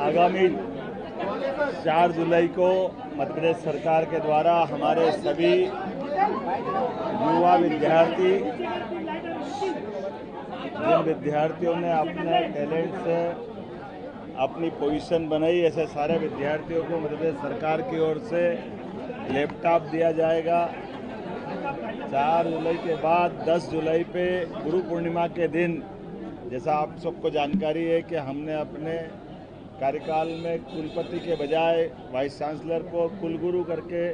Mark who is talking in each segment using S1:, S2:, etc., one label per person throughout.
S1: आगामी 4 जुलाई को मध्य प्रदेश सरकार के द्वारा हमारे सभी युवा विद्यार्थी, जिन विद्यार्थियों ने अपने टैलेंट से अपनी पोजीशन बनाई, ऐसे सारे विद्यार्थियों को मध्य प्रदेश सरकार की ओर से लैपटॉप दिया जाएगा। 4 जुलाई के बाद 10 जुलाई पे गुरु पूर्णिमा के दिन, जैसा आप सबको जानकारी है कि हमने अपने कार्यकाल में कुलपति के बजाय वाइस चांसलर को कुलगुरु करके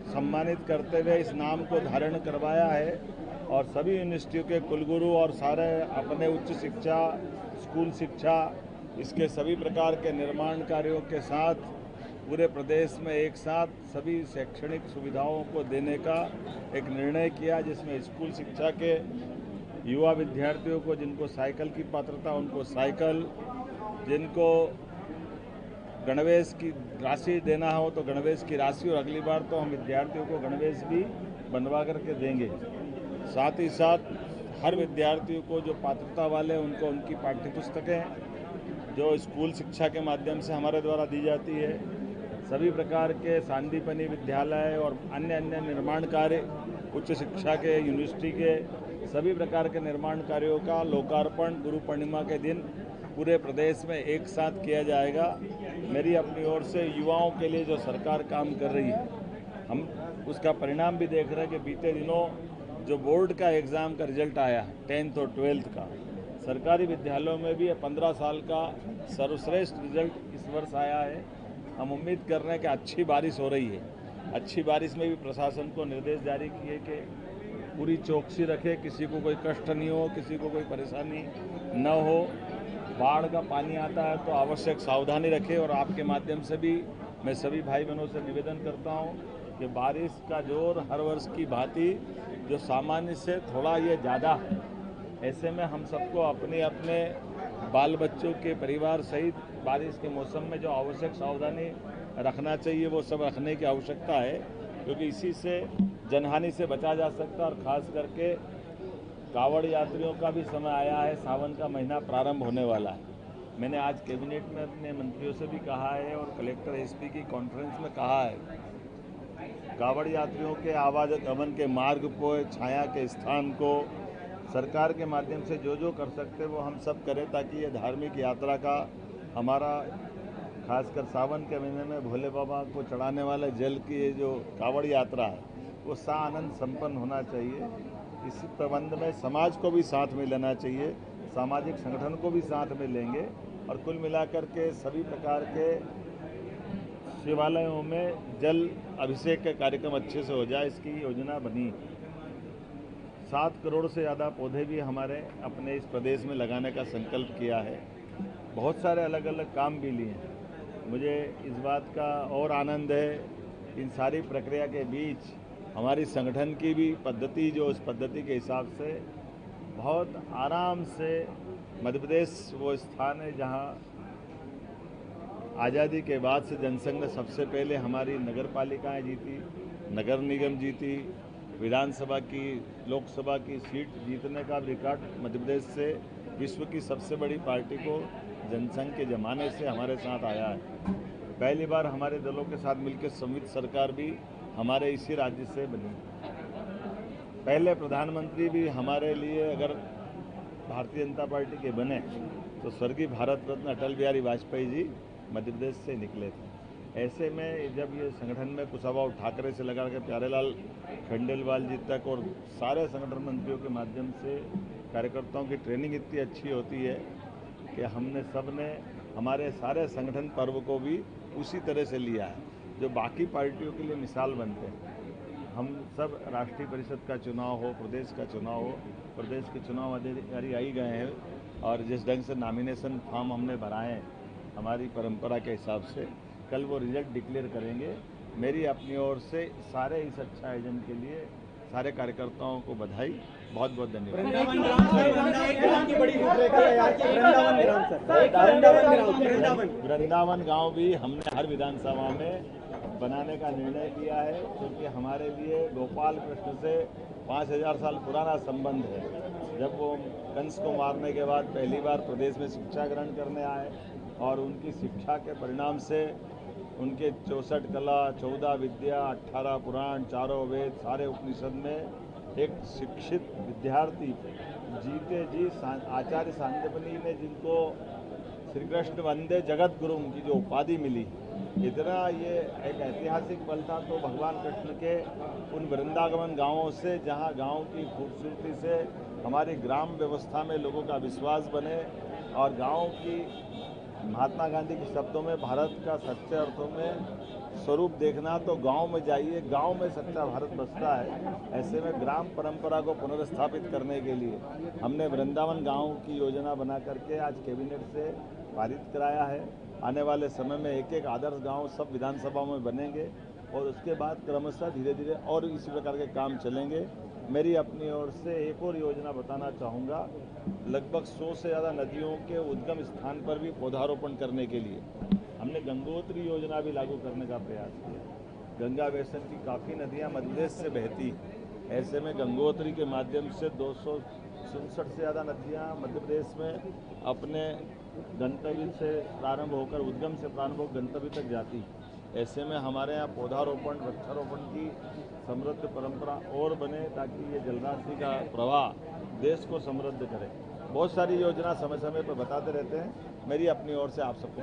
S1: सम्मानित करते हुए इस नाम को धारण करवाया है और सभी यूनिवर्सिटियों के कुलगुरु और सारे अपने उच्च शिक्षा, स्कूल शिक्षा, इसके सभी प्रकार के निर्माण कार्यों के साथ पूरे प्रदेश में एक साथ सभी शैक्षणिक सुविधाओं को देने का एक निर्णय किया, जिसमें स्कूल शिक्षा के युवा विद्यार्थियों को जिनको साइकिल की पात्रता उनको साइकिल, जिनको गणवेश की राशि देना हो तो गणवेश की राशि, और अगली बार तो हम विद्यार्थियों को गणवेश भी बनवा करके देंगे। साथ ही साथ हर विद्यार्थियों को जो पात्रता वाले उनको उनकी पाठ्य पुस्तकें जो स्कूल शिक्षा के माध्यम से हमारे द्वारा दी जाती है, सभी प्रकार के सांदीपनी विद्यालय और अन्य निर्माण कार्य, उच्च शिक्षा के, यूनिवर्सिटी के सभी प्रकार के निर्माण कार्यों का लोकार्पण गुरु पूर्णिमा के दिन पूरे प्रदेश में एक साथ किया जाएगा। मेरी अपनी ओर से युवाओं के लिए जो सरकार काम कर रही है, हम उसका परिणाम भी देख रहे हैं कि बीते दिनों जो बोर्ड का एग्ज़ाम का रिजल्ट आया 10th और 12th का, सरकारी विद्यालयों में भी 15 साल का सर्वश्रेष्ठ रिजल्ट इस वर्ष आया है। हम उम्मीद कर रहे हैं कि अच्छी बारिश हो रही है, अच्छी बारिश में भी प्रशासन को निर्देश जारी किए कि पूरी चौकसी रखे, किसी को कोई कष्ट नहीं हो, किसी को कोई परेशानी न हो। बाढ़ का पानी आता है तो आवश्यक सावधानी रखें। और आपके माध्यम से भी मैं सभी भाई बहनों से निवेदन करता हूं कि बारिश का जोर हर वर्ष की भांति जो सामान्य से थोड़ा ये ज़्यादा है, ऐसे में हम सबको अपने अपने बाल बच्चों के परिवार सहित बारिश के मौसम में जो आवश्यक सावधानी रखना चाहिए वो सब रखने की आवश्यकता है, क्योंकि इसी से जनहानि से बचा जा सकता है। और ख़ास करके कावड़ यात्रियों का भी समय आया है, सावन का महीना प्रारंभ होने वाला है। मैंने आज कैबिनेट में अपने मंत्रियों से भी कहा है और कलेक्टर एसपी की कॉन्फ्रेंस में कहा है, कावड़ यात्रियों के आवागमन के मार्ग को, छाया के स्थान को सरकार के माध्यम से जो कर सकते वो हम सब करें, ताकि ये धार्मिक यात्रा का हमारा खासकर सावन के महीने में भोले बाबा को चढ़ाने वाले जल की ये जो कावड़ यात्रा है वो सानंद संपन्न होना चाहिए। इसी प्रबंध में समाज को भी साथ में लेना चाहिए, सामाजिक संगठन को भी साथ में लेंगे और कुल मिलाकर के सभी प्रकार के शिवालयों में जल अभिषेक का कार्यक्रम अच्छे से हो जाए, इसकी योजना बनी। 7 करोड़ से ज़्यादा पौधे भी हमारे अपने इस प्रदेश में लगाने का संकल्प किया है। बहुत सारे अलग अलग काम भी लिए हैं। मुझे इस बात का और आनंद है, इन सारी प्रक्रिया के बीच हमारी संगठन की भी पद्धति, जो उस पद्धति के हिसाब से बहुत आराम से मध्य प्रदेश वो स्थान है जहां आज़ादी के बाद से जनसंघ ने सबसे पहले हमारी नगर पालिकाएँ जीती, नगर निगम जीती, विधानसभा की, लोकसभा की सीट जीतने का रिकॉर्ड मध्य प्रदेश से विश्व की सबसे बड़ी पार्टी को जनसंघ के ज़माने से हमारे साथ आया है। पहली बार हमारे दलों के साथ मिलकर संयुक्त सरकार भी हमारे इसी राज्य से बनी। पहले प्रधानमंत्री भी हमारे लिए अगर भारतीय जनता पार्टी के बने तो स्वर्गीय भारत रत्न अटल बिहारी वाजपेयी जी मध्य प्रदेश से निकले थे। ऐसे में जब ये संगठन में कुशाभाऊ ठाकरे से लगा के प्यारेलाल खंडेलवाल जी तक और सारे संगठन मंत्रियों के माध्यम से कार्यकर्ताओं की ट्रेनिंग इतनी अच्छी होती है कि हमने सब ने हमारे सारे संगठन पर्व को भी उसी तरह से लिया है, जो बाकी पार्टियों के लिए मिसाल बनते हैं। हम सब राष्ट्रीय परिषद का चुनाव हो, प्रदेश का चुनाव हो, प्रदेश के चुनाव अधिकारी आई गए हैं और जिस ढंग से नॉमिनेशन फॉर्म हमने भराए हैं हमारी परंपरा के हिसाब से, कल वो रिजल्ट डिक्लेयर करेंगे। मेरी अपनी ओर से सारे इस अच्छा आयोजन के लिए सारे कार्यकर्ताओं को बधाई, बहुत बहुत धन्यवाद। वृंदावन गांव भी हमने हर विधानसभा में बनाने का निर्णय किया है, क्योंकि हमारे लिए गोपाल कृष्ण से 5000 साल पुराना संबंध है। जब वो कंस को मारने के बाद पहली बार प्रदेश में शिक्षा ग्रहण करने आए और उनकी शिक्षा के परिणाम से उनके 64 कला, 14 विद्या, 18 पुराण, चारों वेद, सारे उपनिषद में एक शिक्षित विद्यार्थी जीते जी आचार्य सांदीपनि ने जिनको श्री कृष्ण वंदे जगत गुरु की जो उपाधि मिली, इतना ये एक ऐतिहासिक पल था। तो भगवान कृष्ण के उन वृंदावन गांवों से, जहां गांव की खूबसूरती से हमारी ग्राम व्यवस्था में लोगों का विश्वास बने और गांव की महात्मा गांधी के शब्दों में भारत का सच्चे अर्थों में स्वरूप देखना तो गांव में जाइए, गांव में सच्चा भारत बसता है। ऐसे में ग्राम परंपरा को पुनर्स्थापित करने के लिए हमने वृंदावन गांव की योजना बना करके आज कैबिनेट से पारित कराया है। आने वाले समय में एक एक आदर्श गांव सब विधानसभाओं में बनेंगे और उसके बाद क्रमशः धीरे धीरे और इसी प्रकार के काम चलेंगे। मेरी अपनी ओर से एक और योजना बताना चाहूँगा। लगभग 100 से ज़्यादा नदियों के उद्गम स्थान पर भी पौधारोपण करने के लिए हमने गंगोत्री योजना भी लागू करने का प्रयास किया। गंगा बेसिन की काफ़ी नदियाँ मध्य प्रदेश से बहती, ऐसे में गंगोत्री के माध्यम से 267 से ज़्यादा नदियाँ मध्य प्रदेश में अपने गंतव्य से प्रारंभ होकर, उद्गम से प्रारंभ होकर गंतव्य तक जाती। ऐसे में हमारे यहाँ पौधारोपण, वृक्षारोपण की समृद्ध परंपरा और बने, ताकि ये जलराशि का प्रवाह देश को समृद्ध करे। बहुत सारी योजना समय समय पर बताते रहते हैं। मेरी अपनी ओर से आप सबको